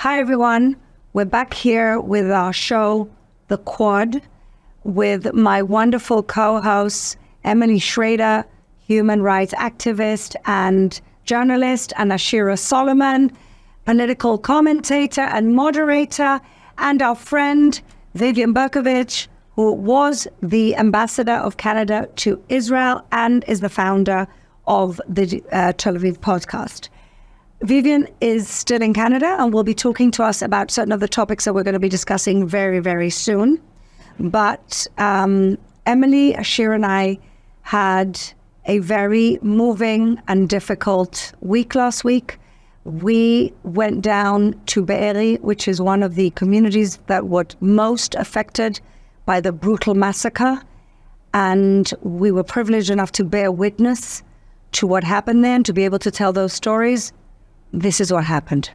Hi, everyone. We're back here with our show, The Quad, with my wonderful co-hosts, Emily Schrader, human rights activist and journalist, and Ashira Solomon, political commentator and moderator, and our friend, Vivian Berkovich, who was the ambassador of Canada to Israel and is the founder of the Tel Aviv podcast. Vivian is still in Canada and will be talking to us about certain of the topics that we're going to be discussing very, very soon. But Emily, Ashira, and I had a very moving and difficult week last week. We went down to Be'eri, which is one of the communities that were most affected by the brutal massacre. And we were privileged enough to bear witness to what happened there and to be able to tell those stories. This is what happened.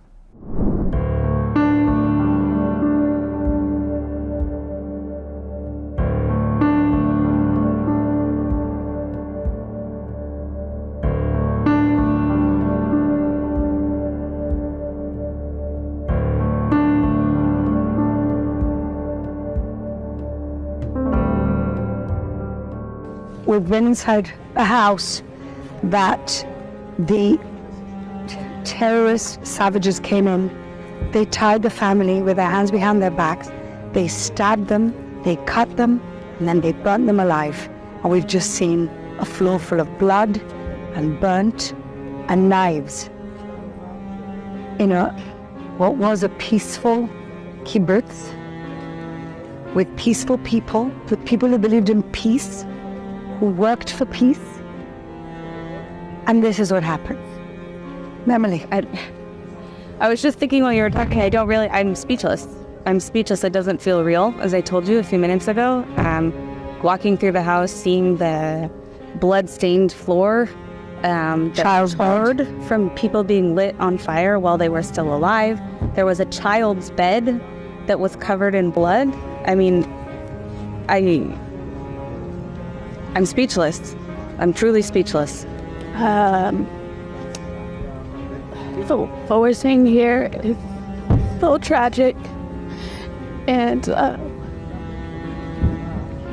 We've been inside a house that the terrorist savages came in. They tied the family with their hands behind their backs. They stabbed them, they cut them, and then they burnt them alive. And we've just seen a floor full of blood and burnt and knives in what was a peaceful kibbutz with peaceful people, with people who believed in peace, who worked for peace. And this is what happened. Emily. I was just thinking while you were talking, I'm speechless. I'm speechless. It doesn't feel real, as I told you a few minutes ago. Walking through the house, seeing the blood-stained floor, child's blood from people being lit on fire while they were still alive. There was a child's bed that was covered in blood. I mean, I'm speechless. I'm truly speechless. So what we're seeing here is so tragic, and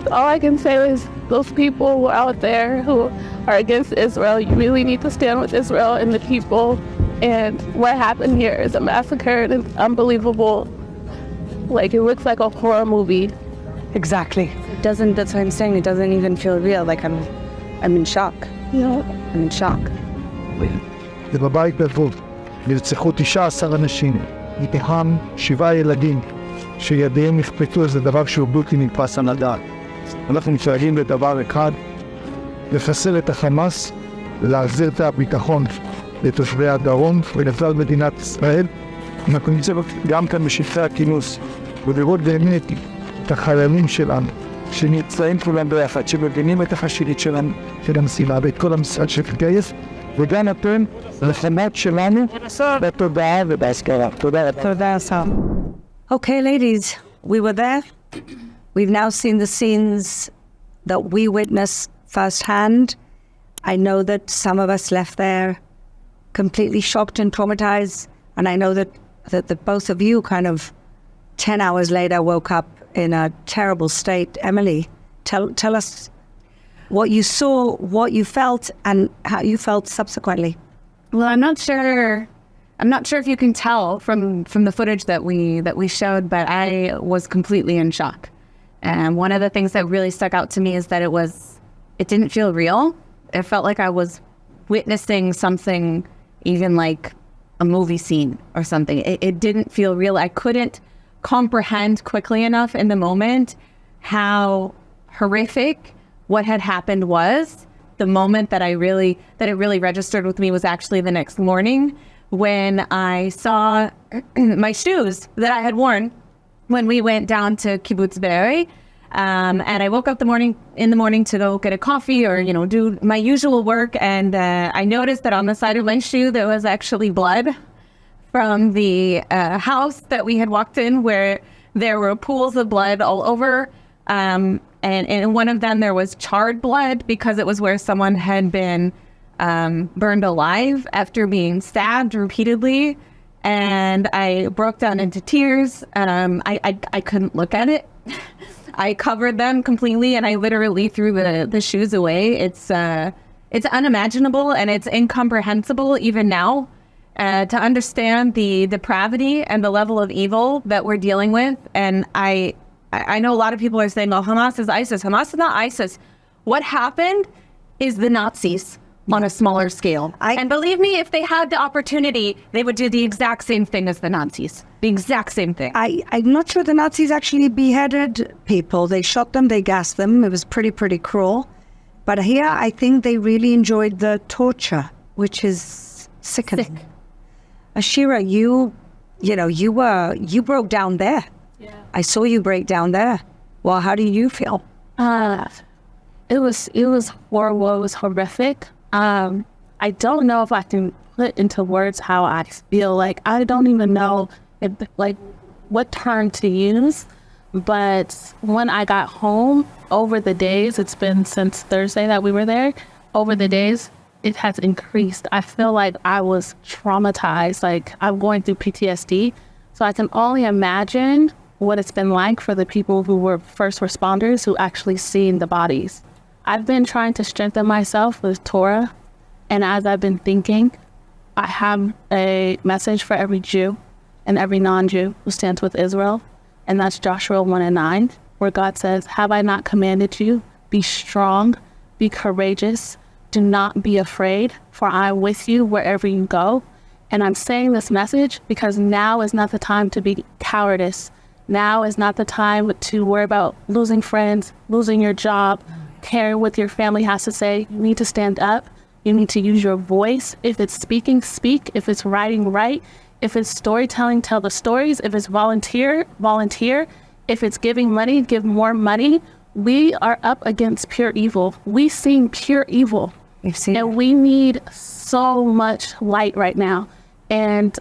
all I can say is those people who are out there who are against Israel, you really need to stand with Israel and the people. And what happened here is a massacre, and it's unbelievable. Like, it looks like a horror movie. Exactly. That's what I'm saying. It doesn't even feel real. Like, I'm in shock. Yeah. I'm in shock. בבית בלבוב נרצחו 19 אנשים, מתוכם 7 ילדים שידיהם נכפתו. זה דבר שהוא בלתי נתפס על הדעת. אנחנו מתנגדים לדבר אחד, לחסל את החמאס, להחזיר את הביטחון לתושבי הדרום ולכלל מדינת ישראל. אנחנו נמצא גם כאן בשטחי הכינוס ולראות באמת את החיילים שלנו שנמצאים כולם ביחד, שמבינים את החשיבות של המשימה ואת כל המשרד שתגייס, וגם אתם לחמות שלנו בתודעה ובהשכרה. תודה רבה. Okay, ladies, we were there. We've now seen the scenes that we witnessed firsthand. I know that some of us left there completely shocked and traumatized, and I know that both of you kind of 10 hours later woke up in a terrible state. Emily, tell us what you saw, what you felt, and how you felt subsequently. Well, I'm not sure if you can tell from the footage that we showed, but I was completely in shock. And one of the things that really stuck out to me is that it didn't feel real. It felt like I was witnessing something, even like a movie scene or something. It didn't feel real. I couldn't comprehend quickly enough in the moment how horrific what had happened was. The moment that it really registered with me was actually the next morning when I saw my shoes that I had worn when we went down to Kibbutz Be'eri. And I woke up in the morning to go get a coffee or, do my usual work. And I noticed that on the side of my shoe, there was actually blood from the house that we had walked in, where there were pools of blood all over. And in one of them, there was charred blood because it was where someone had been burned alive after being stabbed repeatedly. and I broke down into tears. I couldn't look at it. I covered them completely, and I literally threw the shoes away. It's unimaginable, and it's incomprehensible even now to understand the depravity and the level of evil that we're dealing with. And I know a lot of people are saying, "Oh, Hamas is ISIS." Hamas is not ISIS. What happened is the Nazis on a smaller scale. And believe me, if they had the opportunity, they would do the exact same thing as the Nazis. The exact same thing. I'm not sure the Nazis actually beheaded people. They shot them, they gassed them. It was pretty cruel. But here, I think they really enjoyed the torture, which is sickening. Sick. Ashira, you broke down there. Yeah. I saw you break down there. Well, how do you feel? It was horrible. It was horrific. I don't know if I can put into words how I feel. Like, I don't even know if, like, what term to use. But when I got home, over the days, it's been since Thursday that we were there, over the days, it has increased. I feel like I was traumatized. Like, I'm going through PTSD. So I can only imagine what it's been like for the people who were first responders who actually seen the bodies. I've been trying to strengthen myself with Torah, and as I've been thinking, I have a message for every Jew and every non-Jew who stands with Israel, and that's Joshua 1:9, where God says, "Have I not commanded you? Be strong, be courageous, do not be afraid, for I am with you wherever you go." And I'm saying this message because now is not the time to be cowardice. Now is not the time to worry about losing friends, losing your job, caring what your family has to say. You need to stand up. You need to use your voice. If it's speaking, speak. If it's writing, write. If it's storytelling, tell the stories. If it's volunteer, volunteer. If it's giving money, give more money. We are up against pure evil. We've seen pure evil. And we need so much light right now. And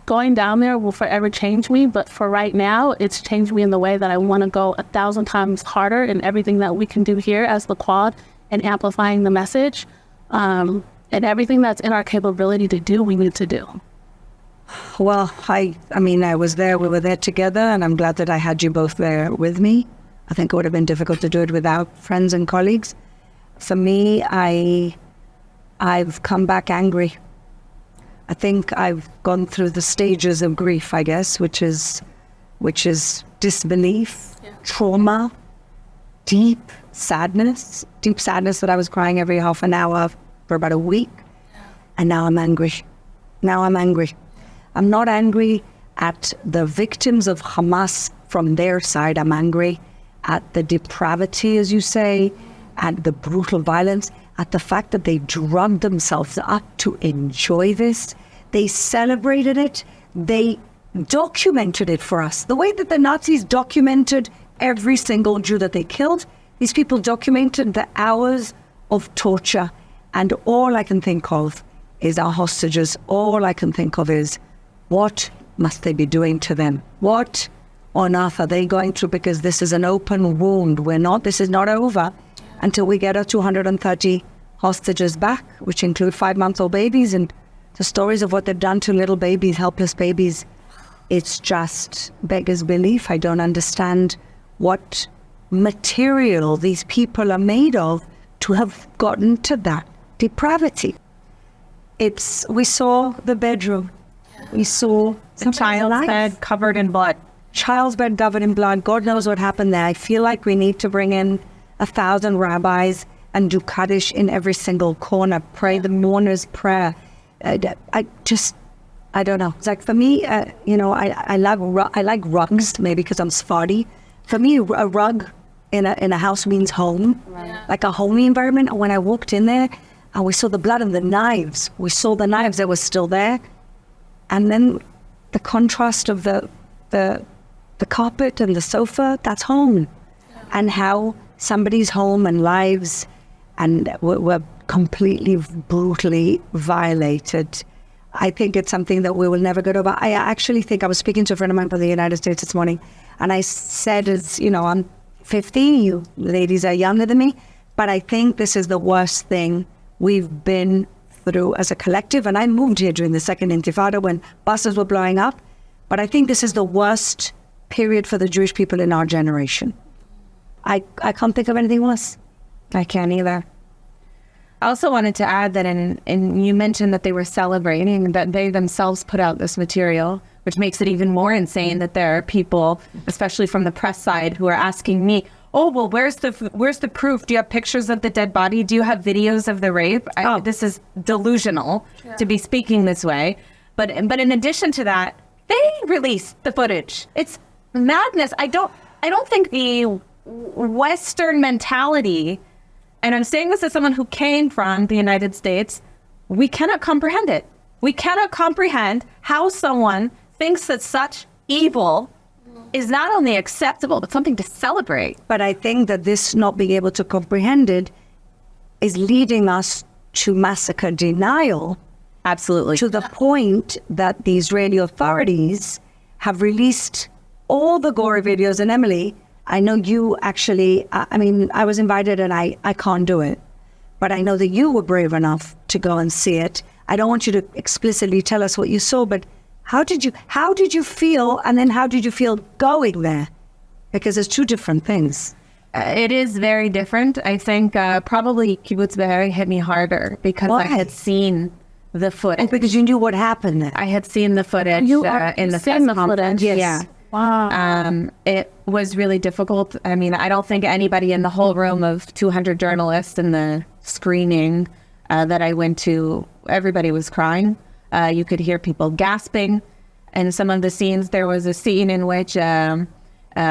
going down there will forever change me, but for right now, it's changed me in the way that I want to go 1,000 times harder in everything that we can do here as the Quad and amplifying the message, and everything that's in our capability to do, we need to do. Well, I mean, I was there, we were there together, and I'm glad that I had you both there with me. I think it would have been difficult to do it without friends and colleagues. For me, I've come back angry. I think I've gone through the stages of grief, I guess, which is disbelief, trauma, deep sadness that I was crying every half an hour for about a week. And now I'm angry. I'm not angry at the victims of Hamas from their side. I'm angry at the depravity, as you say, at the brutal violence, at the fact that they drugged themselves up to enjoy this. They celebrated it. They documented it for us. The way that the Nazis documented every single Jew that they killed, these people documented the hours of torture. And all I can think of is our hostages. All I can think of is, what must they be doing to them? What on earth are they going through? Because this is an open wound. This is not over until we get our 230 hostages back, which include 5-month-old babies, and the stories of what they've done to little babies, helpless babies. It's just beggars belief. I don't understand what material these people are made of to have gotten to that depravity. We saw the bedroom. We saw the child's bed covered in blood. Child's bed covered in blood. God knows what happened there. I feel like we need to bring in 1,000 rabbis and do Kaddish in every single corner. Pray the mourner's prayer. I don't know. It's like, for me, I like rugs, maybe because I'm Sephardi. For me, a rug in a house means home, like a homey environment. And when I walked in there, we saw the blood and the knives. We saw the knives that were still there. And then the contrast of the carpet and the sofa, that's home. And how somebody's home and lives and were completely brutally violated. I think it's something that we will never get over. I actually think, I was speaking to a friend of mine from the United States this morning, and I said, I'm 15, you ladies are younger than me, but I think this is the worst thing we've been through as a collective. And I moved here during the second Intifada when buses were blowing up. But I think this is the worst period for the Jewish people in our generation. I can't think of anything worse. I can't either. I also wanted to add that and you mentioned that they were celebrating, that they themselves put out this material, which makes it even more insane that there are people, especially from the press side, who are asking me, oh, well, where's the proof? Do you have pictures of the dead body? Do you have videos of the rape? This is delusional to be speaking this way. But in addition to that, they released the footage. It's madness. I don't think the Western mentality, and I'm saying this as someone who came from the United States, we cannot comprehend it. We cannot comprehend how someone thinks that such evil is not only acceptable, but something to celebrate. But I think that this not being able to comprehend it is leading us to massacre denial. Absolutely. To the point that the Israeli authorities have released all the gory videos. And Emily, I know you actually, I was invited and I can't do it. But I know that you were brave enough to go and see it. I don't want you to explicitly tell us what you saw, but how did you feel, and then how did you feel going there? Because there's two different things. It is very different. I think probably Kibbutz Be'eri hit me harder because I had seen the footage. Oh, because you knew what happened there. I had seen the footage in the seen the footage. Yes. Yeah. Wow. It was really difficult. I mean, I don't think anybody in the whole room of 200 journalists in the screening that I went to, everybody was crying. You could hear people gasping. And some of the scenes, there was a scene in which a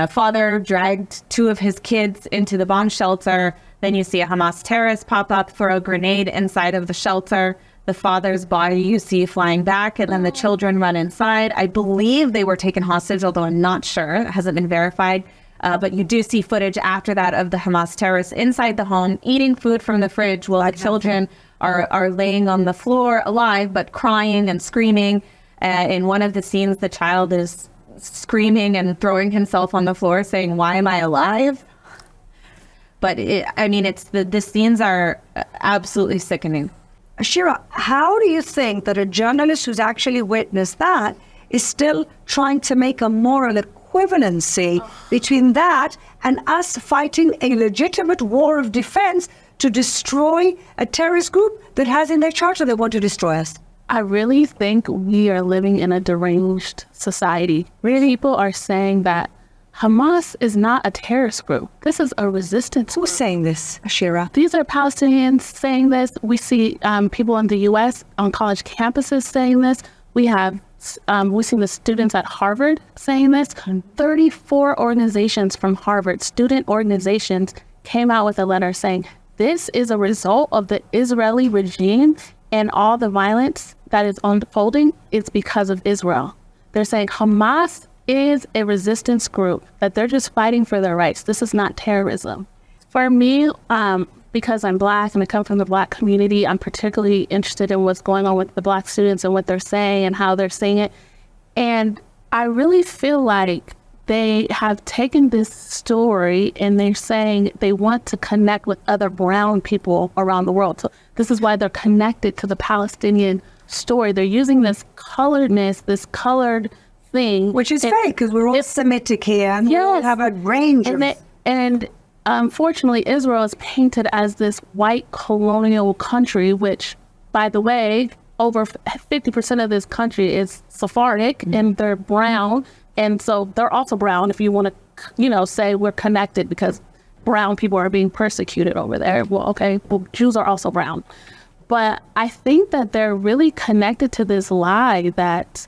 father dragged two of his kids into the bomb shelter. Then you see a Hamas terrorist pop up, throw a grenade inside of the shelter. The father's body you see flying back, and then the children run inside. I believe they were taken hostage, although I'm not sure. It hasn't been verified. But you do see footage after that of the Hamas terrorists inside the home, eating food from the fridge while the children are laying on the floor alive, but crying and screaming. In one of the scenes, the child is screaming and throwing himself on the floor, saying, "Why am I alive?" But the scenes are absolutely sickening. Ashira, how do you think that a journalist who's actually witnessed that is still trying to make a moral equivalency between that and us fighting a legitimate war of defense to destroy a terrorist group that has in their charter they want to destroy us? I really think we are living in a deranged society. People are saying that Hamas is not a terrorist group. This is a resistance group. Who's saying this, Ashira? These are Palestinians saying this. We see people in the U.S. on college campuses saying this. We've seen the students at Harvard saying this. 34 organizations from Harvard, student organizations, came out with a letter saying this is a result of the Israeli regime, and all the violence that is unfolding is because of Israel. They're saying Hamas is a resistance group, that they're just fighting for their rights. This is not terrorism. For me, because I'm Black and I come from the Black community, I'm particularly interested in what's going on with the Black students and what they're saying and how they're saying it. And I really feel like they have taken this story and they're saying they want to connect with other brown people around the world. So this is why they're connected to the Palestinian story. They're using this coloredness, this colored thing, Which is fake, because we're all Semitic here. And we all have a range and unfortunately, Israel is painted as this white colonial country, which, by the way, over 50% of this country is Sephardic, and they're brown. And so they're also brown, if you want to, say we're connected because brown people are being persecuted over there. Well, okay, Jews are also brown. But I think that they're really connected to this lie that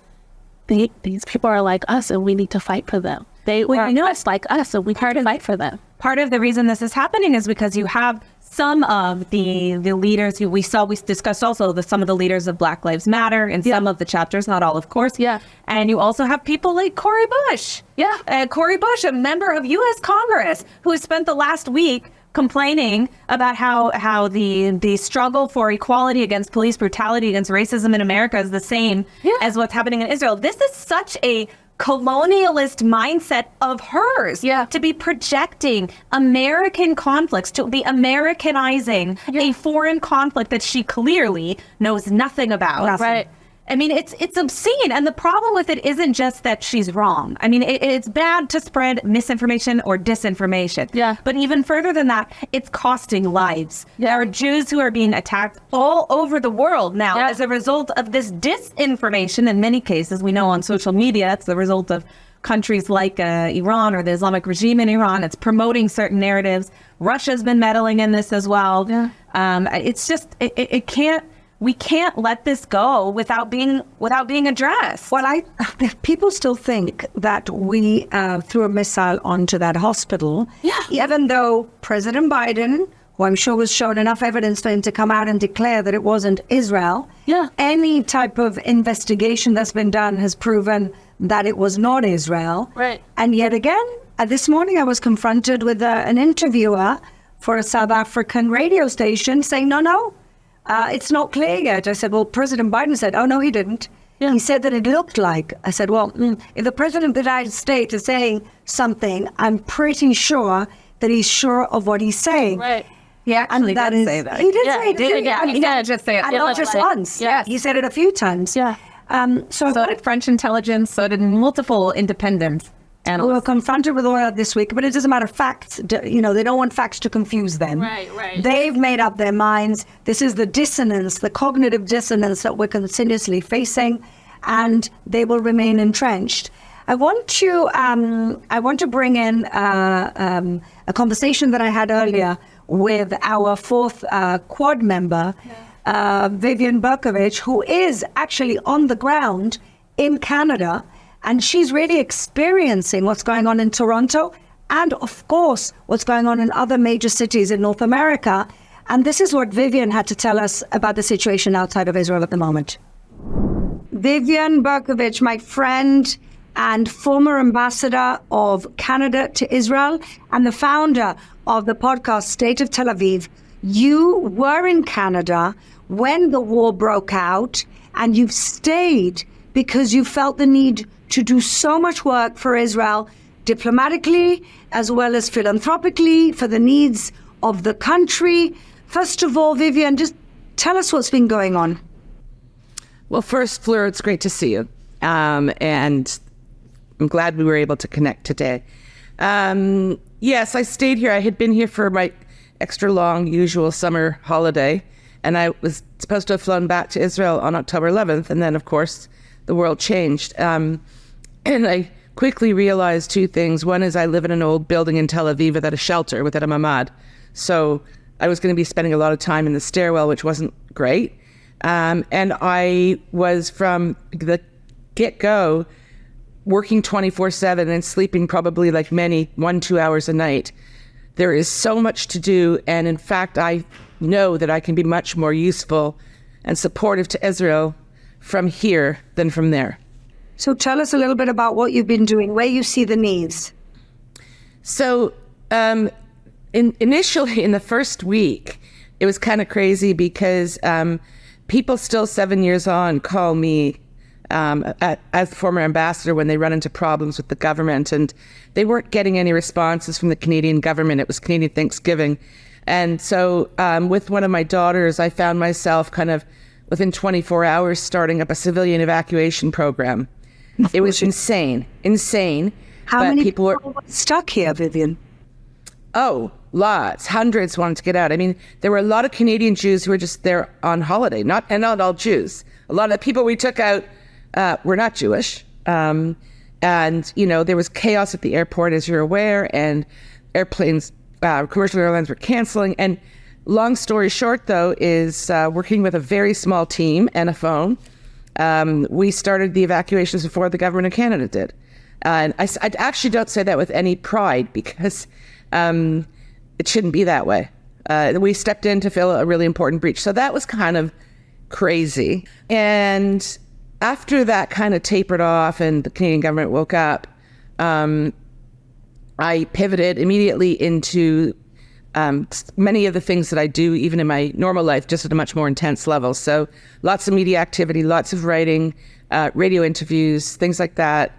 these people are like us and we need to fight for them. They are just like us and we need to fight for them. Part of the reason this is happening is because you have some of the leaders who we discussed also some of the leaders of Black Lives Matter in some of the chapters, not all, of course. Yeah. And you also have people like Cori Bush. Yeah. Cori Bush, a member of U.S. Congress, who has spent the last week complaining about how the struggle for equality against police brutality, against racism in America is the same as what's happening in Israel. This is such a colonialist mindset of hers to be projecting American conflicts, to be Americanizing a foreign conflict that she clearly knows nothing about. Right. I mean, it's obscene. And the problem with it isn't just that she's wrong. I mean, it's bad to spread misinformation or disinformation. Yeah. But even further than that, it's costing lives. There are Jews who are being attacked all over the world now as a result of this disinformation. In many cases, we know on social media, it's the result of countries like Iran or the Islamic regime in Iran. It's promoting certain narratives. Russia's been meddling in this as well. Yeah. It's just, it can't. We can't let this go without being addressed. Well, people still think that we threw a missile onto that hospital, even though President Biden, who I'm sure was shown enough evidence for him to come out and declare that it wasn't Israel. Yeah. Any type of investigation that's been done has proven that it was not Israel. Right. And yet again, this morning I was confronted with an interviewer for a South African radio station saying, no. It's not clear yet. I said, well, President Biden said, oh, no, he didn't. Yeah. He said that it looked like. I said, well, if the President of the United States is saying something, I'm pretty sure that he's sure of what he's saying. Right. He actually did say that. He did say it. He did just say it. And not just once. Yes. He said it a few times. Yeah. So did French intelligence, so did multiple independent analysts. We were confronted with all that this week, but it doesn't matter. Facts, they don't want facts to confuse them. Right. They've made up their minds. This is the dissonance, the cognitive dissonance that we're continuously facing, and they will remain entrenched. I want to bring in a conversation that I had earlier with our fourth Quad member, Vivian Berkovich, who is actually on the ground in Canada. And she's really experiencing what's going on in Toronto and, of course, what's going on in other major cities in North America. And this is what Vivian had to tell us about the situation outside of Israel at the moment. Vivian Berkovich, my friend and former ambassador of Canada to Israel and the founder of the podcast State of Tel Aviv. You were in Canada when the war broke out, and you've stayed because you felt the need to do so much work for Israel, diplomatically as well as philanthropically, for the needs of the country. First of all, Vivian, just tell us what's been going on. Well, first, Fleur, it's great to see you. And I'm glad we were able to connect today. Yes, I stayed here. I had been here for my extra long usual summer holiday, and I was supposed to have flown back to Israel on October 11th. And then, of course, the world changed. And I quickly realized two things. One is I live in an old building in Tel Aviv without a shelter, without a mamad. So I was going to be spending a lot of time in the stairwell, which wasn't great. And I was, from the get-go, working 24/7 and sleeping probably like many 1-2 hours a night. There is so much to do. And in fact, I know that I can be much more useful and supportive to Israel from here than from there. So tell us a little bit about what you've been doing, where you see the needs. So initially, in the first week, it was kind of crazy because people still 7 years on call me as the former ambassador when they run into problems with the government, and they weren't getting any responses from the Canadian government. It was Canadian Thanksgiving. And so with one of my daughters, I found myself kind of within 24 hours starting up a civilian evacuation program. It was insane. How many people were stuck here, Vivian? Oh, lots. Hundreds wanted to get out. I mean, there were a lot of Canadian Jews who were just there on holiday, not all Jews. A lot of the people we took out were not Jewish. And, there was chaos at the airport, as you're aware, and airplanes, commercial airlines were canceling. And long story short, though, is working with a very small team and a phone, we started the evacuations before the government of Canada did. And I actually don't say that with any pride, because it shouldn't be that way. We stepped in to fill a really important breach. So that was kind of crazy. And after that kind of tapered off and the Canadian government woke up, I pivoted immediately into many of the things that I do even in my normal life, just at a much more intense level. So lots of media activity, lots of writing, radio interviews, things like that.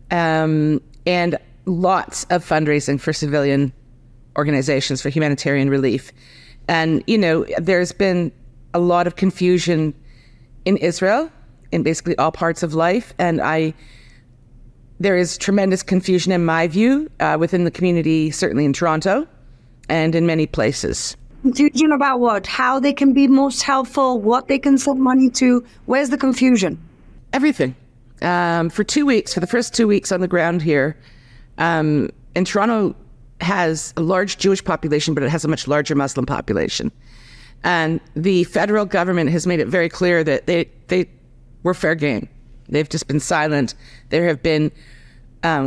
and lots of fundraising for civilian organizations for humanitarian relief. And, there's been a lot of confusion in Israel, in basically all parts of life. And there is tremendous confusion, in my view, within the community, certainly in Toronto and in many places. Confusion about what? How they can be most helpful, what they can send money to? Where's the confusion? Everything. For 2 weeks, for the first 2 weeks on the ground here, and Toronto has a large Jewish population, but it has a much larger Muslim population. And the federal government has made it very clear that they were fair game. They've just been silent. There have been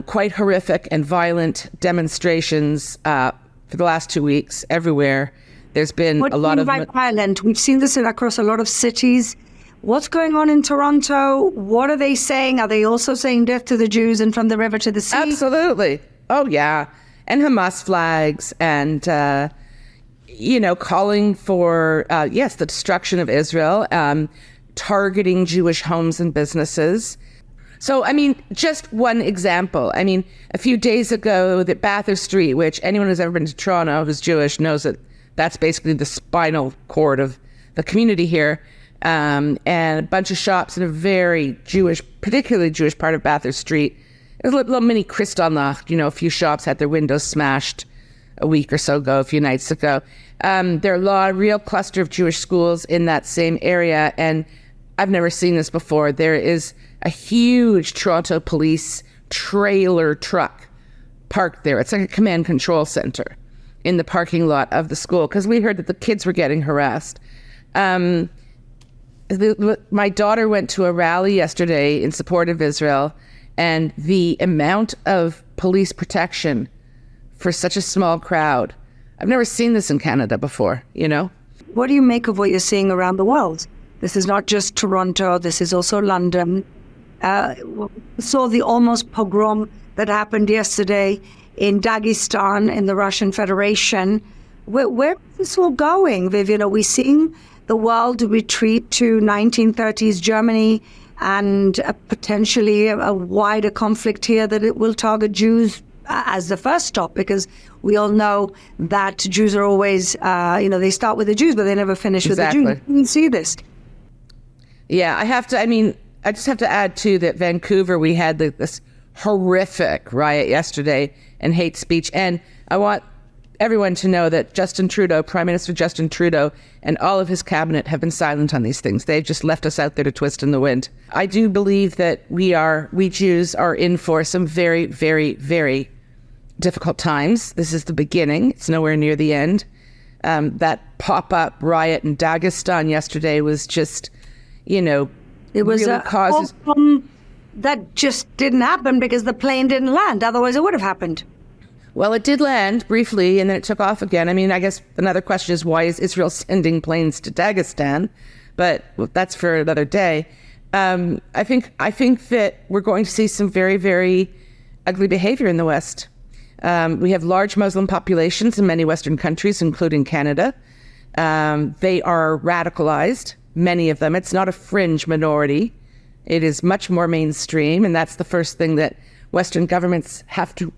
quite horrific and violent demonstrations for the last 2 weeks everywhere. There's been a lot of... What do you mean by violent? We've seen this across a lot of cities. What's going on in Toronto? What are they saying? Are they also saying death to the Jews and from the river to the sea? Absolutely. Oh, yeah. And Hamas flags and, calling for, the destruction of Israel, targeting Jewish homes and businesses. So, just one example. A few days ago, that Bathurst Street, which anyone who's ever been to Toronto who's Jewish knows that that's basically the spinal cord of the community here. And a bunch of shops in a very Jewish, particularly Jewish part of Bathurst Street. It was a little mini Kristallnacht, a few shops had their windows smashed a week or so ago, a few nights ago. There are a real cluster of Jewish schools in that same area, and I've never seen this before. There is a huge Toronto police trailer truck parked there. It's like a command control center in the parking lot of the school, because we heard that the kids were getting harassed. My daughter went to a rally yesterday in support of Israel, and the amount of police protection for such a small crowd, I've never seen this in Canada before, What do you make of what you're seeing around the world? This is not just Toronto, this is also London. Saw the almost pogrom that happened yesterday in Dagestan in the Russian Federation. Where is this all going, Vivian? Are we seeing the world retreat to 1930s Germany and potentially a wider conflict here that it will target Jews as the first stop? Because we all know that Jews are always, they start with the Jews, but they never finish with the Jews. You can see this. Yeah, I just have to add, too, that Vancouver, we had this horrific riot yesterday and hate speech. And I want everyone to know that Justin Trudeau, Prime Minister Justin Trudeau, and all of his cabinet have been silent on these things. They've just left us out there to twist in the wind. I do believe that we Jews are in for some very, very, very difficult times. This is the beginning. It's nowhere near the end. That pop-up riot in Dagestan yesterday was just, it was really causes... that just didn't happen because the plane didn't land. Otherwise, it would have happened. Well, it did land briefly, and then it took off again. I guess another question is, why is Israel sending planes to Dagestan? But that's for another day. I think that we're going to see some very, very ugly behavior in the West. We have large Muslim populations in many Western countries, including Canada. They are radicalized, many of them. It's not a fringe minority. It is much more mainstream, and that's the first thing that Western governments have to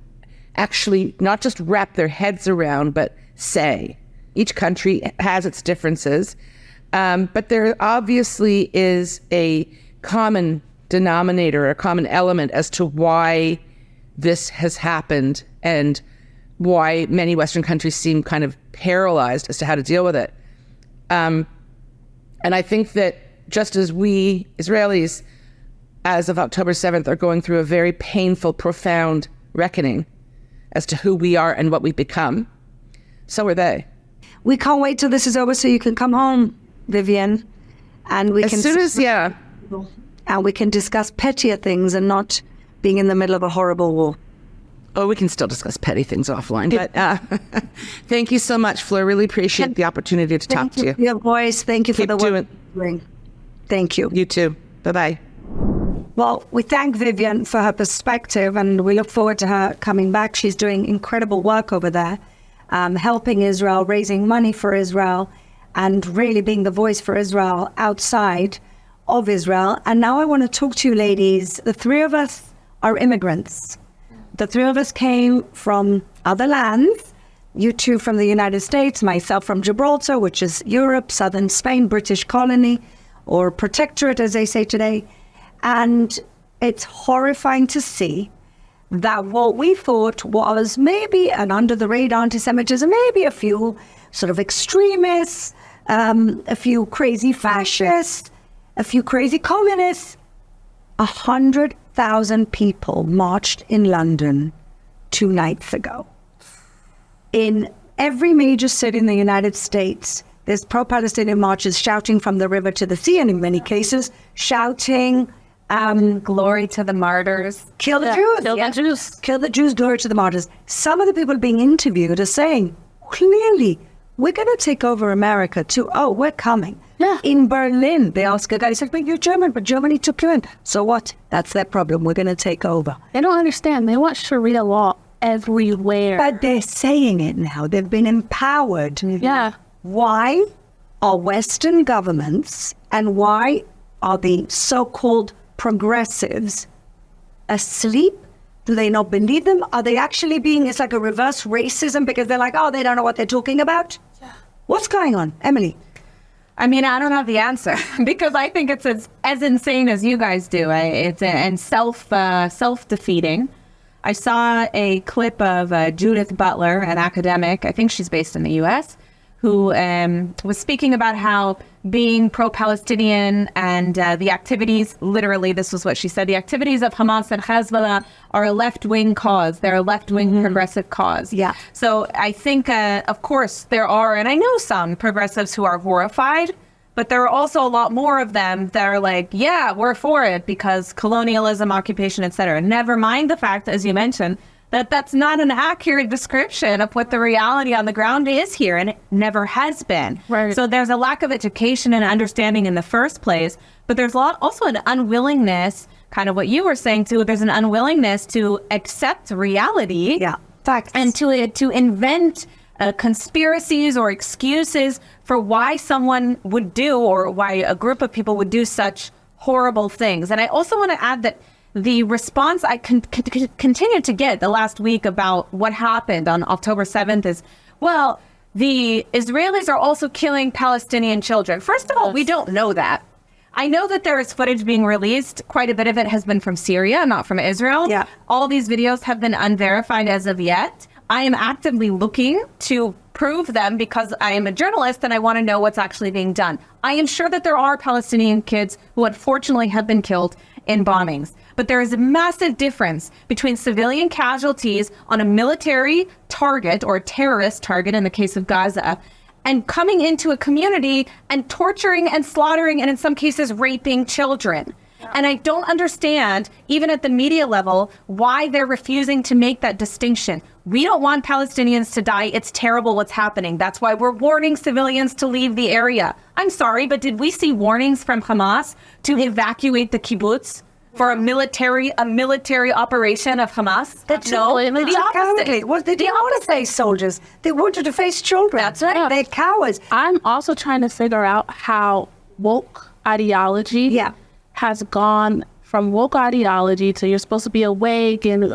actually not just wrap their heads around, but say. Each country has its differences, but there obviously is a common denominator, a common element as to why this has happened and why many Western countries seem kind of paralyzed as to how to deal with it. And I think that just as we Israelis, as of October 7th, are going through a very painful, profound reckoning as to who we are and what we've become, so are they. We can't wait till this is over so you can come home, Vivian, and we and we can discuss pettier things and not being in the middle of a horrible war. Oh, we can still discuss petty things offline, but thank you so much, Fleur. Really appreciate the opportunity to talk to you. Thank you for your voice. Thank you for the work you're doing. Thank you. You too. Bye-bye. Well, we thank Vivian for her perspective, and we look forward to her coming back. She's doing incredible work over there, helping Israel, raising money for Israel, and really being the voice for Israel outside of Israel. And now I want to talk to you ladies. The three of us are immigrants. The three of us came from other lands. You two from the United States, myself from Gibraltar, which is Europe, southern Spain, British colony, or protectorate, as they say today. And it's horrifying to see that what we thought was maybe an under-the-radar anti-Semitism, maybe a few sort of extremists, a few crazy fascists, a few crazy communists. 100,000 people marched in London 2 nights ago. In every major city in the United States, there's pro-Palestinian marches shouting from the river to the sea, and in many cases, shouting, Glory to the martyrs. kill the Jews. Kill the Jews. Kill the Jews, glory to the martyrs. Some of the people being interviewed are saying, clearly, we're going to take over America too. Oh, we're coming. Yeah. In Berlin, they ask a guy, he said, but you're German, but Germany took you in. So what? That's their problem. We're going to take over. They don't understand. They want Sharia law everywhere. But they're saying it now. They've been empowered. Yeah. Why are Western governments and why are the so-called progressives asleep? Do they not believe them? Are they actually being, it's like a reverse racism because they're like, oh, they don't know what they're talking about? Yeah. What's going on? Emily? I mean, I don't have the answer because I think it's as insane as you guys do. And self-defeating. I saw a clip of Judith Butler, an academic, I think she's based in the U.S., who was speaking about how being pro-Palestinian and the activities, literally this was what she said, the activities of Hamas and Hezbollah are a left-wing cause. They're a left-wing progressive cause. Yeah. So I think, of course, there are, and I know some progressives who are horrified, but there are also a lot more of them that are like, yeah, we're for it because colonialism, occupation, etc. Never mind the fact, as you mentioned, that that's not an accurate description of what the reality on the ground is here, and it never has been. Right. So there's a lack of education and understanding in the first place, but there's also an unwillingness, kind of what you were saying too, there's an unwillingness to accept reality. Yeah, facts. And to invent conspiracies or excuses for why someone would do or why a group of people would do such horrible things. And I also want to add that the response I continue to get the last week about what happened on October 7th is, well, the Israelis are also killing Palestinian children. First of all, we don't know that. I know that there is footage being released. Quite a bit of it has been from Syria, not from Israel. Yeah. All these videos have been unverified as of yet. I am actively looking to prove them because I am a journalist and I want to know what's actually being done. I am sure that there are Palestinian kids who unfortunately have been killed in bombings. But there is a massive difference between civilian casualties on a military target or a terrorist target in the case of Gaza and coming into a community and torturing and slaughtering and in some cases raping children. And I don't understand, even at the media level, why they're refusing to make that distinction. We don't want Palestinians to die. It's terrible what's happening. That's why we're warning civilians to leave the area. I'm sorry, but did we see warnings from Hamas to evacuate the kibbutz for a military operation of Hamas? No, the opposite. Well, they didn't want to face soldiers. They wanted to face children. That's right. They're cowards. I'm also trying to figure out how woke ideology has gone from woke ideology to you're supposed to be awake and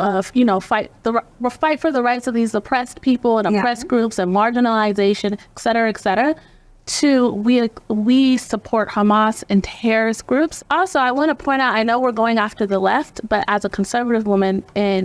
fight for the rights of these oppressed people and oppressed groups and marginalization, et cetera, to we support Hamas and terrorist groups. Also, I want to point out, I know we're going after the left, but as a conservative woman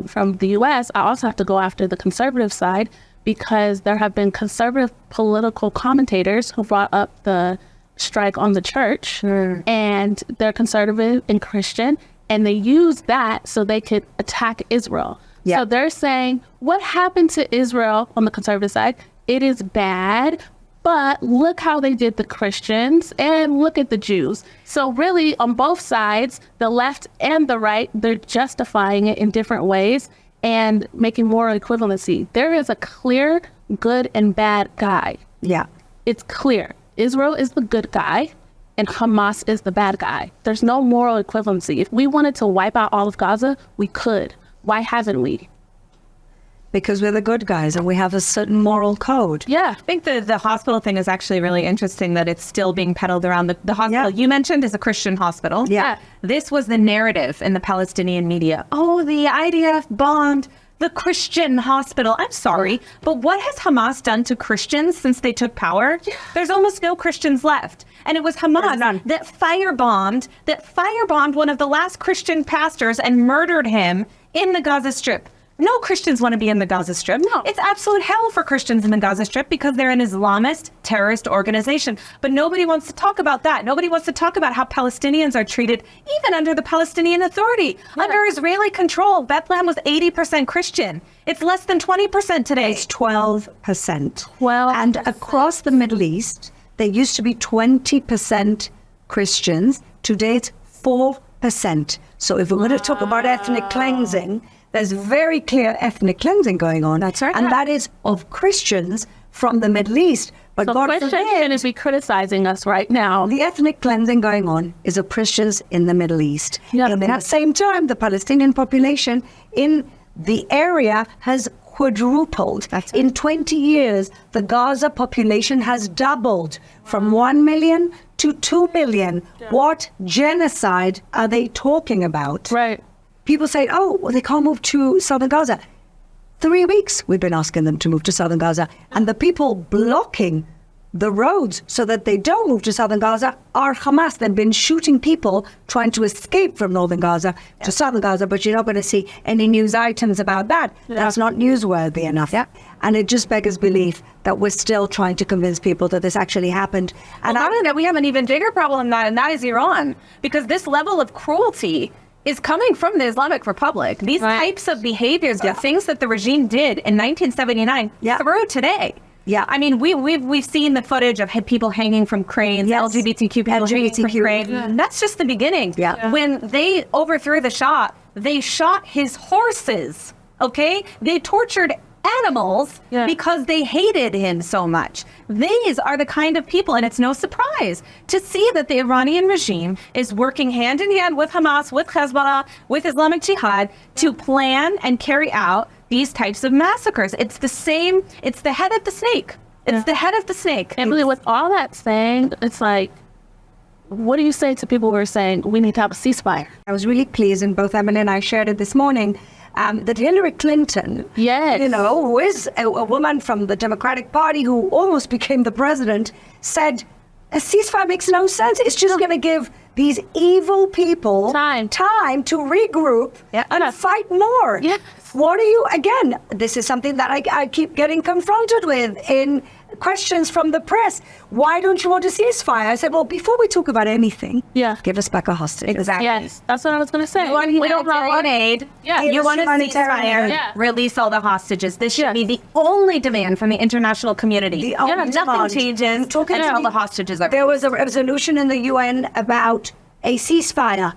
from the U.S., I also have to go after the conservative side because there have been conservative political commentators who brought up the strike on the church, and they're conservative and Christian, and they use that so they could attack Israel. Yeah. So they're saying, what happened to Israel on the conservative side? It is bad, but look how they did the Christians and look at the Jews. So really, on both sides, the left and the right, they're justifying it in different ways and making moral equivalency. There is a clear good and bad guy. Yeah. It's clear. Israel is the good guy and Hamas is the bad guy. There's no moral equivalency. If we wanted to wipe out all of Gaza, we could. Why haven't we? because we're the good guys and we have a certain moral code. Yeah, I think the hospital thing is actually really interesting that it's still being peddled around. The hospital you mentioned is a Christian hospital. Yeah. This was the narrative in the Palestinian media. Oh, the IDF bombed the Christian hospital. I'm sorry, but what has Hamas done to Christians since they took power? There's almost no Christians left. And it was Hamas that firebombed one of the last Christian pastors and murdered him in the Gaza Strip. No Christians want to be in the Gaza Strip. No. It's absolute hell for Christians in the Gaza Strip because they're an Islamist terrorist organization. But nobody wants to talk about that. Nobody wants to talk about how Palestinians are treated, even under the Palestinian Authority. Yeah. Under Israeli control, Bethlehem was 80% Christian. It's less than 20% today. It's 12%. And across the Middle East, there used to be 20% Christians. Today, it's 4%. So if we're going to talk about ethnic cleansing, there's very clear ethnic cleansing going on. That's right. And that is of Christians from the Middle East. But so God forbid, is be criticizing us right now. the ethnic cleansing going on is of Christians in the Middle East. Yeah. And at the same time, the Palestinian population in the area has quadrupled. In 20 years, the Gaza population has doubled from 1 million to 2 million. Yeah. What genocide are they talking about? Right. People say, oh, well, they can't move to southern Gaza. 3 weeks we've been asking them to move to southern Gaza. And the people blocking the roads so that they don't move to southern Gaza are Hamas. They've been shooting people trying to escape from northern Gaza to southern Gaza, but you're not going to see any news items about that. That's not newsworthy enough. Yeah. And it just beggars belief that we're still trying to convince people that this actually happened. And I think that we have an even bigger problem than that, and that is Iran. Because this level of cruelty is coming from the Islamic Republic. These types of behaviors, the things that the regime did in 1979 through today. Yeah, I mean, we've seen the footage of people hanging from cranes, LGBTQ people hanging from cranes. That's just the beginning. When they overthrew the Shah, they shot his horses, okay? They tortured animals because they hated him so much. These are the kind of people, and it's no surprise to see that the Iranian regime is working hand in hand with Hamas, with Hezbollah, with Islamic Jihad to plan and carry out these types of massacres. It's the same, it's the head of the snake. It's the head of the snake. Emily, with all that saying, it's like, what do you say to people who are saying we need to have a ceasefire? I was really pleased, and both Emily and I shared it this morning, that Hillary Clinton, who is a woman from the Democratic Party who almost became the president, said a ceasefire makes no sense. It's just going to give these evil people time to regroup and fight more. Yes. What are you, again, this is something that I keep getting confronted with in questions from the press. Why don't you want a ceasefire? I said, well, before we talk about anything, give us back our hostages. Exactly. Yes, that's what I was going to say. We don't want aid. You want a ceasefire. Release all the hostages. This should be the only demand from the international community. The only nothing changes until the hostages are released. There was a resolution in the UN about a ceasefire.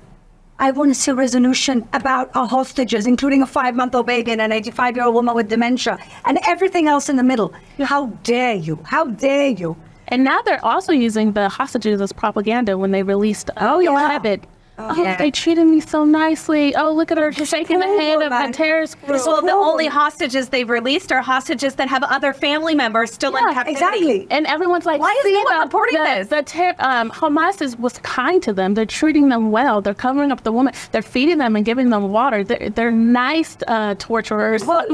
I want to see a resolution about our hostages, including a 5-month-old baby and an 85-year-old woman with dementia and everything else in the middle. How dare you? How dare you? And now they're also using the hostages as propaganda when they released Habit. They treated me so nicely. Oh, look at her shaking the hand of the terrorist group. So the only hostages they've released are hostages that have other family members still in captivity. Exactly. And everyone's like, why is no one reporting this? Hamas was kind to them. They're treating them well. They're covering up the woman. They're feeding them and giving them water. They're nice torturers. Well,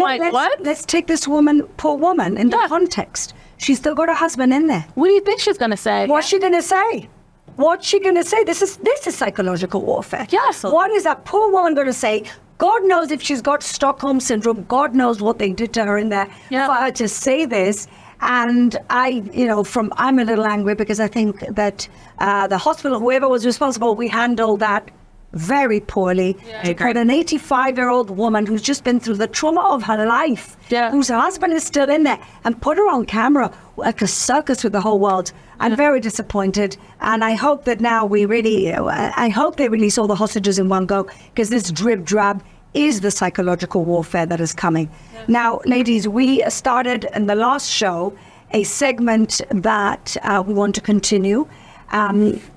let's take this poor woman, in the context. She's still got her husband in there. What do you think she's going to say? What's she going to say? What's she going to say? This is psychological warfare. Yes. What is that poor woman going to say? God knows if she's got Stockholm Syndrome. God knows what they did to her in there for her to say this. And I'm a little angry because I think that the hospital, whoever was responsible, we handled that very poorly. To put an 85-year-old woman who's just been through the trauma of her life, whose husband is still in there, and put her on camera like a circus with the whole world. I'm very disappointed, and I hope that now I hope they release all the hostages in one go, because this drip-drab is the psychological warfare that is coming. Now, ladies, we started in the last show a segment that we want to continue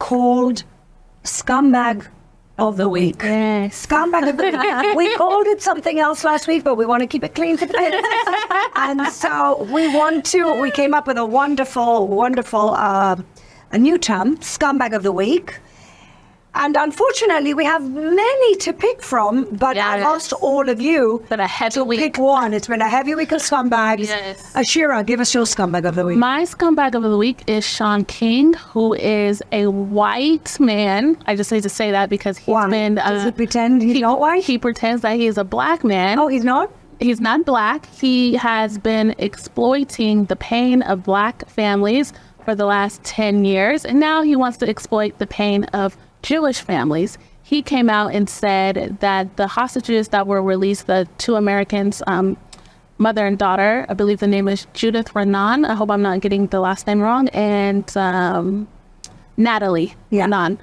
called Scumbag of the week. Yes. Scumbag of the week. We called it something else last week, but we want to keep it clean today. And so we came up with a wonderful, a new term, Scumbag of the Week. And unfortunately, we have many to pick from, but I asked all of you But a heavy to week. pick one. It's been a heavy week of scumbags. Yes. Ashira, give us your Scumbag of the Week. My scumbag of the week is Sean King, who is a white man. I just need to say that because he's Why? been... Does it pretend he's not white? He pretends that he is a black man. Oh, he's not? He's not black. He has been exploiting the pain of black families for the last 10 years, and now he wants to exploit the pain of Jewish families. He came out and said that the hostages that were released, the two Americans, mother and daughter, I believe the name is Judith Renan, I hope I'm not getting the last name wrong, and Natalie Renan.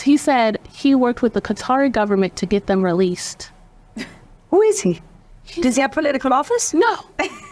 He said he worked with the Qatari government to get them released. Who is he? Does he have political office? No.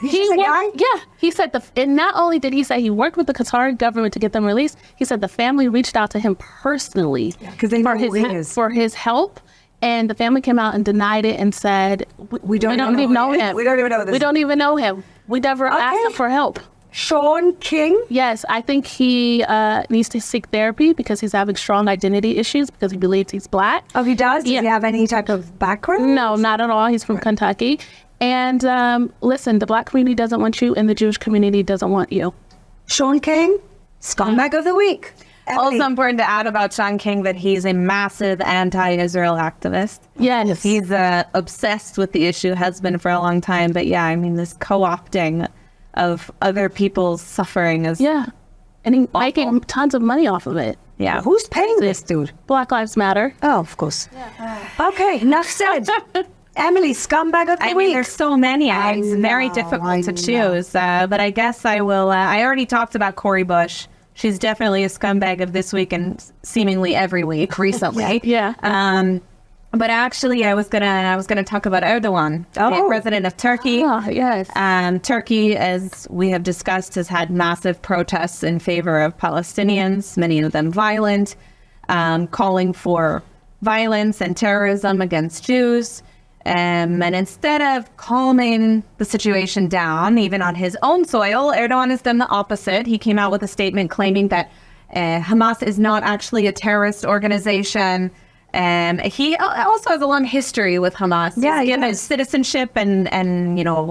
He's a guy? Yeah. He said and not only did he say he worked with the Qatari government to get them released, he said the family reached out to him personally Because they know who he is. for his help. And the family came out and denied it and said, we don't even know him. We don't even know this. We don't even know him. We never asked him for help. Sean King? Yes, I think he needs to seek therapy because he's having strong identity issues because he believes he's black. Oh, he does? Does Yeah. he have any type of background? No, not at all. He's from Kentucky. And listen, the black community doesn't want you and the Jewish community doesn't want you. Sean King, Scumbag of the Week. Emily. Also important to add about Sean King that he's a massive anti-Israel activist. Yes. He's obsessed with the issue, has been for a long time. But yeah, I mean, this co-opting of other people's suffering is And he's making tons of money off of it. yeah. Who's paying this dude? Black Lives Matter. Oh, of course. Okay, enough said. Emily, Scumbag of the I Week. mean, there's so many. It's very difficult to choose. But I guess I will. I already talked about Cori Bush. She's definitely a scumbag of this week and seemingly every week recently. Yeah. But actually, I was gonna talk about Erdogan, the president of Turkey. Oh, yes. Turkey, as we have discussed, has had massive protests in favor of Palestinians, many of them violent, calling for violence and terrorism against Jews. And instead of calming the situation down, even on his own soil, Erdogan has done the opposite. He came out with a statement claiming that Hamas is not actually a terrorist organization. He also has a long history with Hamas. Yeah, he's given citizenship and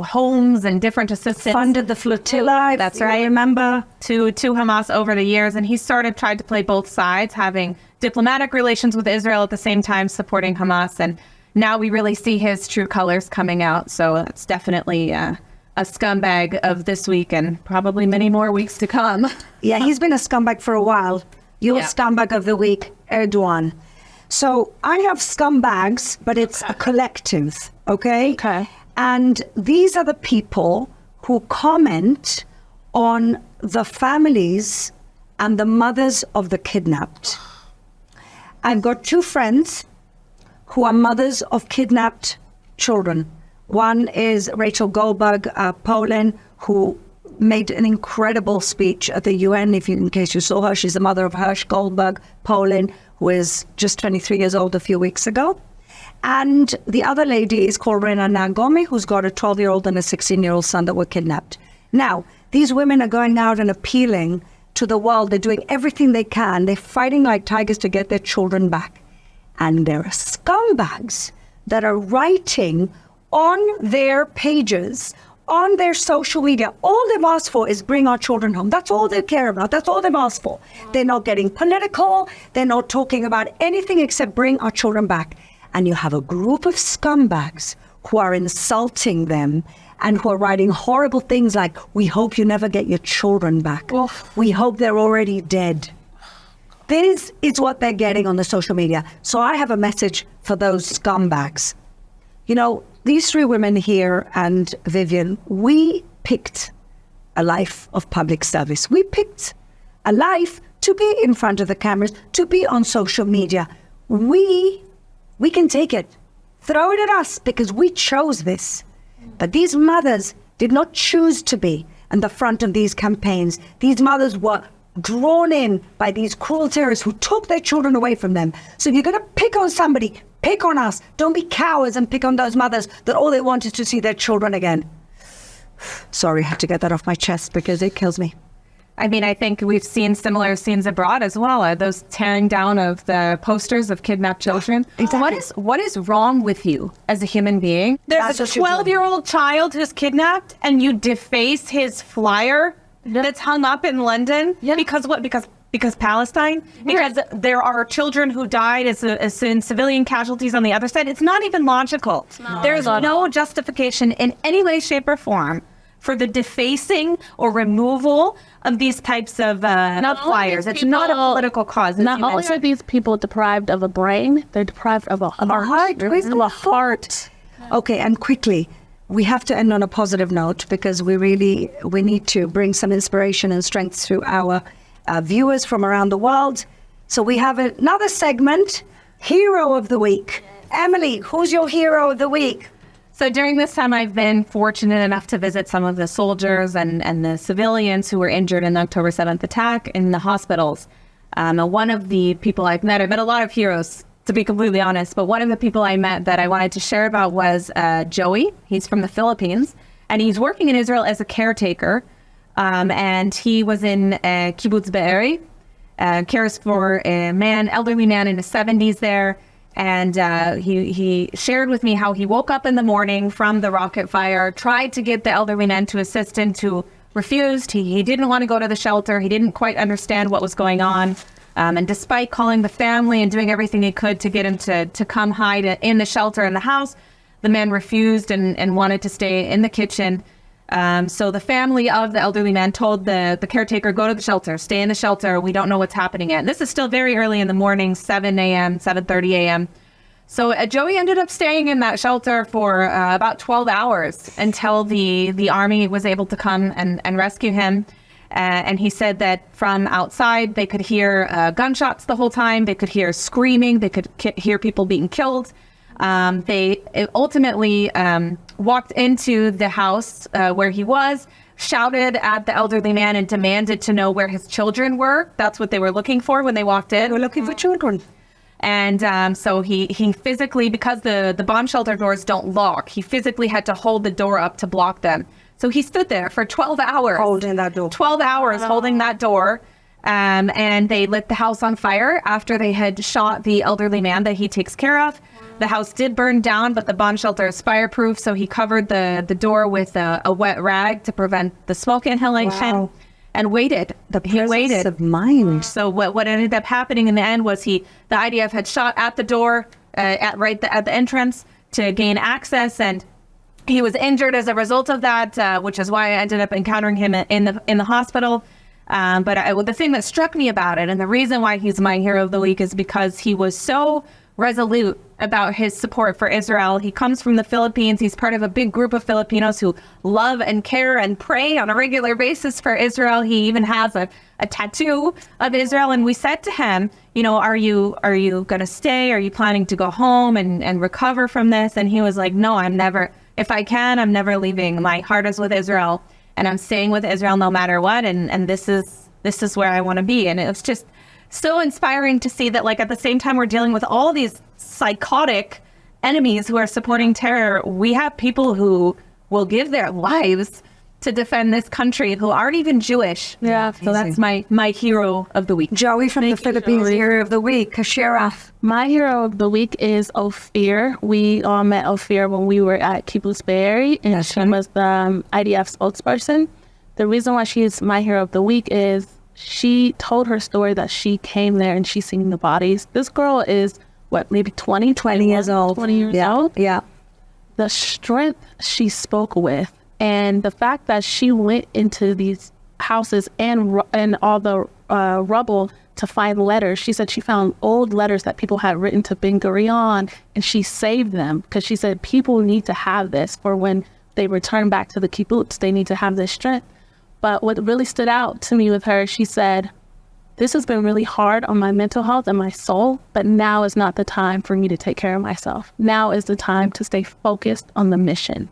homes and different assistance. Funded the flotilla. That's right. I remember to Hamas over the years, and he tried to play both sides, having diplomatic relations with Israel at the same time supporting Hamas. And now we really see his true colors coming out. So it's definitely a scumbag of this week and probably many more weeks to come. Yeah, he's been a scumbag for a while. Your Scumbag of the Week, Erdogan. So I have scumbags, but it's a collective, okay? Okay. And these are the people who comment on the families and the mothers of the kidnapped. I've got two friends who are mothers of kidnapped children. One is Rachel Goldberg, Poland, who made an incredible speech at the UN. In case you saw her, she's the mother of Hirsch Goldberg, Poland, who is just 23 years old a few weeks ago. And the other lady is called Rena Nagomi, who's got a 12-year-old and a 16-year-old son that were kidnapped. Now, these women are going out and appealing to the world. They're doing everything they can. They're fighting like tigers to get their children back. And there are scumbags that are writing on their pages, on their social media. All they've asked for is bring our children home. That's all they care about. That's all they've asked for. They're not getting political. They're not talking about anything except bring our children back. And you have a group of scumbags who are insulting them and who are writing horrible things like, we hope you never get your children back. We hope they're already dead. This is what they're getting on the social media. So I have a message for those scumbags. These three women here and Vivian, we picked a life of public service. We picked a life to be in front of the cameras, to be on social media. We can take it. Throw it at us because we chose this. But these mothers did not choose to be in the front of these campaigns. These mothers were drawn in by these cruel terrorists who took their children away from them. So if you're going to pick on somebody, pick on us. Don't be cowards and pick on those mothers that all they want is to see their children again. Sorry, I had to get that off my chest because it kills me. I mean, I think we've seen similar scenes abroad as well. Those tearing down of the posters of kidnapped children. Exactly. What is wrong with you as a human being? There's That's a what you're doing. 12-year-old child who's kidnapped, and you deface his flyer that's hung up in London because what? Because Palestine? Because there are children who died as in civilian casualties on the other side. It's not even logical. There's no justification in any way, shape, or form for the defacing or removal of these types of flyers. It's not a political cause. Not only are these people deprived of a brain, they're deprived of a heart. Of a heart. Okay, and quickly, we have to end on a positive note because we need to bring some inspiration and strength to our viewers from around the world. So we have another segment, Hero of the Week. Emily, who's your hero of the week? So during this time, I've been fortunate enough to visit some of the soldiers and the civilians who were injured in the October 7th attack in the hospitals. One of the people I've met a lot of heroes, to be completely honest, but one of the people I met that I wanted to share about was Joey. He's from the Philippines, and he's working in Israel as a caretaker. And he was in Kibbutz Be'eri, cares for an elderly man in his 70s there. And he shared with me how he woke up in the morning from the rocket fire, tried to get the elderly man to assist him, who refused. He didn't want to go to the shelter. He didn't quite understand what was going on. And despite calling the family and doing everything he could to get him to come hide in the shelter in the house, the man refused and wanted to stay in the kitchen. So the family of the elderly man told the caretaker, go to the shelter, stay in the shelter. We don't know what's happening yet. This is still very early in the morning, 7 a.m., 7:30 a.m. So Joey ended up staying in that shelter for about 12 hours until the army was able to come and rescue him. And he said that from outside, they could hear gunshots the whole time. They could hear screaming. They could hear people being killed. They ultimately walked into the house where he was, shouted at the elderly man and demanded to know where his children were. That's what they were looking for when they walked in. We're looking for children. And so he physically, because the bomb shelter doors don't lock, he physically had to hold the door up to block them. So he stood there for 12 hours. Holding that door. 12 hours holding that door. And they lit the house on fire after they had shot the elderly man that he takes care of. The house did burn down, but the bomb shelter is fireproof, so he covered the door with a wet rag to prevent the smoke inhalation. Wow. And waited. He waited. Of mind. So what ended up happening in the end was the IDF had shot at the door at the entrance to gain access, and he was injured as a result of that, which is why I ended up encountering him in the hospital. But the thing that struck me about it, and the reason why he's my hero of the week, is because he was so resolute about his support for Israel. He comes from the Philippines. He's part of a big group of Filipinos who love and care and pray on a regular basis for Israel. He even has a tattoo of Israel. And we said to him, are you going to stay? Are you planning to go home and recover from this? And he was like, no, I'm never leaving. My heart is with Israel, and I'm staying with Israel no matter what. And this is where I want to be. And it was just so inspiring to see that, at the same time we're dealing with all these psychotic enemies who are supporting terror, we have people who will give their lives to defend this country who aren't even Jewish. Yeah. So that's my hero of the week. Joey from the Philippines, hero of the week. Ashira. My hero of the week is Ophir. We all met Ophir when we were at Kibbutz Be'eri, and she was the IDF spokesperson. The reason why she is my hero of the week is she told her story that she came there and she's seen the bodies. This girl is, maybe 20 years old. 20 years old. Yeah. The strength she spoke with, and the fact that she went into these houses and all the rubble to find letters. She said she found old letters that people had written to Ben Gurion, and she saved them because she said people need to have this for when they return back to the kibbutz. They need to have this strength. But what really stood out to me with her, she said, this has been really hard on my mental health and my soul, but now is not the time for me to take care of myself. Now is the time to stay focused on the mission.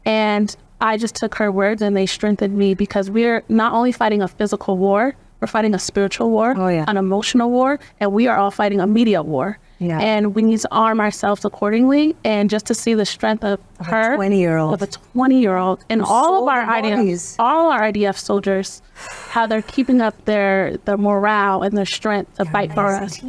And I just took her words and they strengthened me, because we're not only fighting a physical war, we're fighting a spiritual war, Oh, yeah. an emotional war, and we are all fighting a media war. Yeah. And we need to arm ourselves accordingly. And just to see the strength of her, 20-year-old. of a 20-year-old, and all of our bodies. IDF soldiers, how they're keeping up their morale and their strength to fight for us.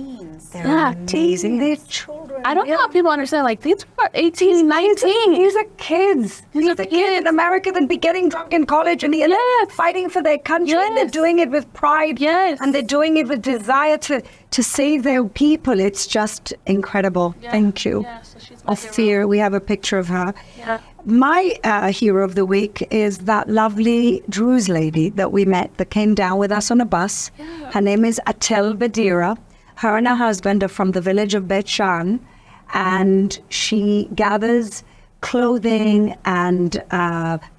They're Yeah. amazing. They're children. I don't know how people understand. Like, these are 18, 19. These are kids. These are kids in America that be getting drunk in college and they're fighting for their country. And they're Yes. doing it with pride. Yes. And they're doing it with desire to save their people. It's just incredible. Thank you. Yeah, so she's my hero. Ophir, we have a picture of her. Yeah. My hero of the week is that lovely Druze lady that we met that came down with us on a bus. Her name is Atel Badira. Her and her husband are from the village of Bet Shan, and she gathers clothing and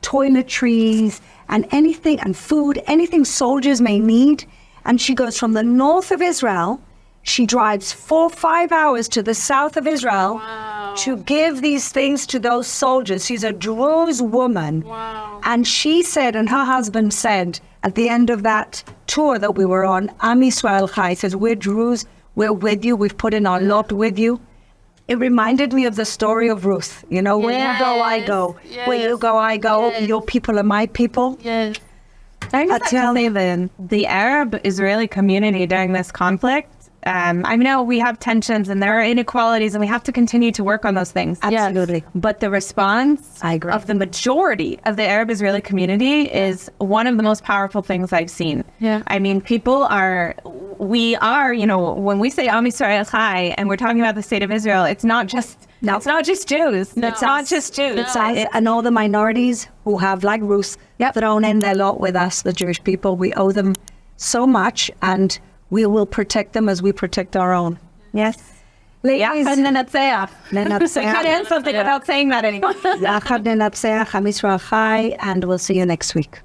toiletries and anything, and food, anything soldiers may need. And she goes from the north of Israel. She drives 4-5 hours to the south of Israel to give these things to those soldiers. She's a Druze woman. And she said, and her husband said, at the end of that tour that we were on, Am Yisrael Chai, says, we're Druze, we're with you, we've put in our lot with you. It reminded me of the story of Ruth. You know, where you go, I go. Where you go, I go. Your people are my people. Yes. I just have to say the Arab-Israeli community during this conflict, I know we have tensions and there are inequalities and we have to continue to work on those things. Absolutely. But the response I agree. of the majority of the Arab-Israeli community is one of the most powerful things I've seen. Yeah. I mean, we are, you know, when we say Am Yisrael Chai and we're talking about the state of Israel, it's not just Jews. No. It's not just Jews. It's us and all the minorities who have, like Ruth, thrown in their lot with us, the Jewish people. We owe them so much, and we will protect them as we protect our own. Yes. Ladies, And then it's I Nenatzeach. can't end something without saying that anymore. Yachad Nenatzeach, Am Yisrael Chai, and we'll see you next week.